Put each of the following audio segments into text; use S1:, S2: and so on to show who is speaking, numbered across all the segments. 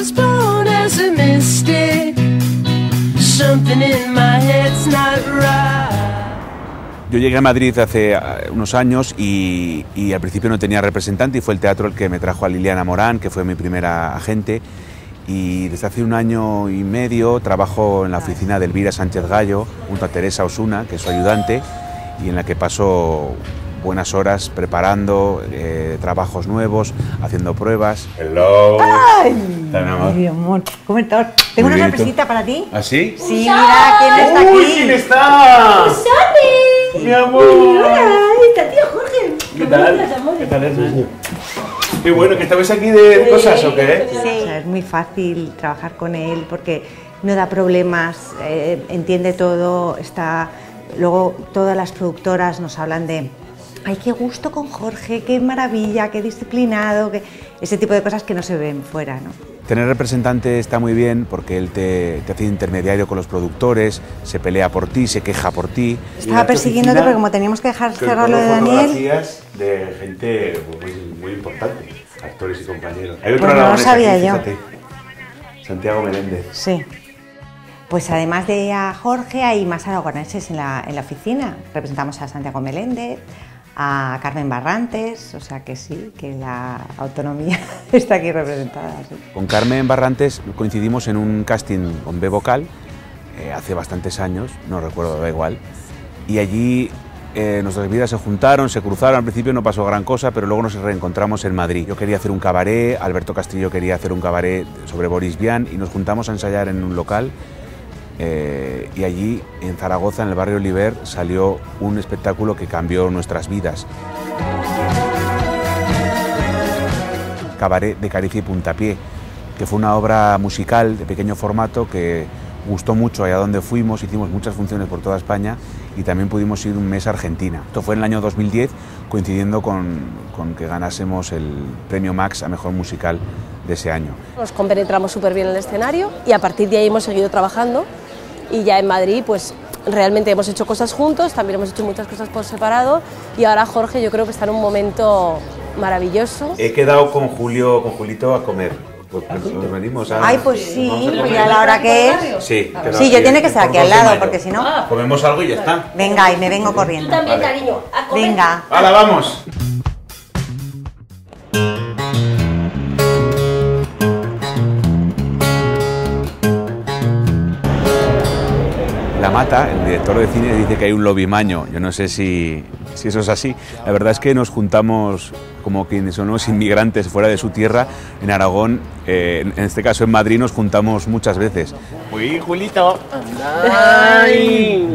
S1: was born as a mystic. Something in my head's not right.
S2: Yo llegué a Madrid hace unos años y al principio no tenía representante y fue el teatro el que me trajo a Liliana Morán, que fue mi primera agente. Y desde hace un año y medio trabajo en la oficina de Elvira Sánchez Gallo, junto a Teresa Osuna, que es su ayudante, y en la que paso buenas horas preparando trabajos nuevos, haciendo pruebas. Hello.
S3: ¡Ay! Mi amor, ¿cómo estás? Tengo una sorpresita para ti.
S2: ¿Ah, sí?
S3: Sí, mira quién está aquí.
S2: ¡Uy, quién está!
S3: ¡Sale!
S2: ¡Mi amor!
S3: ¡Hola! Está tío Jorge.
S2: ¿Qué tal? ¿Qué tal es? Qué bueno, ¿que estabais aquí de cosas o qué?
S3: Sí. O sea, es muy fácil trabajar con él porque no da problemas, entiende todo, está... Luego todas las productoras nos hablan de ¡ay, qué gusto con Jorge, qué maravilla, qué disciplinado! Ese tipo de cosas que no se ven fuera, ¿no?
S2: Tener representante está muy bien porque él te hace intermediario con los productores, se pelea por ti, se queja por ti.
S3: Estaba persiguiéndote porque como teníamos que dejar cerrar lo de Daniel...
S2: fotografías de gente muy importante, actores y compañeros. Hay otro
S3: Pues no lo
S2: aragonés
S3: sabía
S2: aquí,
S3: yo.
S2: fíjate. Santiago Meléndez.
S3: Sí. Pues además de a Jorge hay más aragoneses en la oficina. Representamos a Santiago Meléndez, a Carmen Barrantes, o sea que sí, que la autonomía está aquí representada. Sí.
S2: Con Carmen Barrantes coincidimos en un casting con B Vocal hace bastantes años, no recuerdo, da igual, y allí nuestras vidas se juntaron, se cruzaron. Al principio no pasó gran cosa, pero luego nos reencontramos en Madrid. Yo quería hacer un cabaret, Alberto Castillo quería hacer un cabaret sobre Boris Vian y nos juntamos a ensayar en un local. Y allí, en Zaragoza, en el barrio Oliver, salió un espectáculo que cambió nuestras vidas. Cabaret de Caricia y Puntapié, que fue una obra musical de pequeño formato que gustó mucho allá donde fuimos, hicimos muchas funciones por toda España y también pudimos ir un mes a Argentina. Esto fue en el año 2010, coincidiendo con que ganásemos el premio Max a Mejor Musical de ese año.
S4: Nos compenetramos súper bien en el escenario y a partir de ahí hemos seguido trabajando y ya en Madrid pues realmente hemos hecho cosas juntos, también hemos hecho muchas cosas por separado y ahora Jorge yo creo que está en un momento maravilloso.
S2: He quedado con Julito a comer. Pues nos venimos a...
S3: Ay, pues sí, pues ya a la hora que es.
S2: Sí,
S3: Sí, yo tiene que ser aquí al lado, porque si no...
S2: Comemos algo y ya está.
S3: Venga, y me vengo corriendo.
S4: Tú también, cariño, a comer.
S3: Venga.
S2: ¡Hala, vamos! La Mata, el director de cine, dice que hay un lobimaño. Yo no sé si eso es así. La verdad es que nos juntamos como quienes somos inmigrantes fuera de su tierra, en Aragón, en este caso en Madrid, nos juntamos muchas veces.
S5: Uy, Julito. ¡Ay!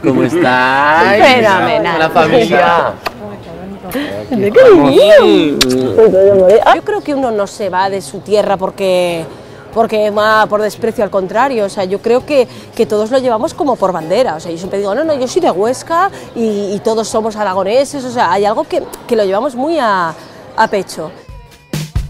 S5: ¿Cómo estáis?
S4: Fenomenal.
S5: La familia.
S4: Yo creo que uno no se va de su tierra porque va por desprecio, al contrario, o sea, yo creo que todos lo llevamos como por bandera, o sea, yo siempre digo, no, yo soy de Huesca y todos somos aragoneses, o sea, hay algo que lo llevamos muy a pecho.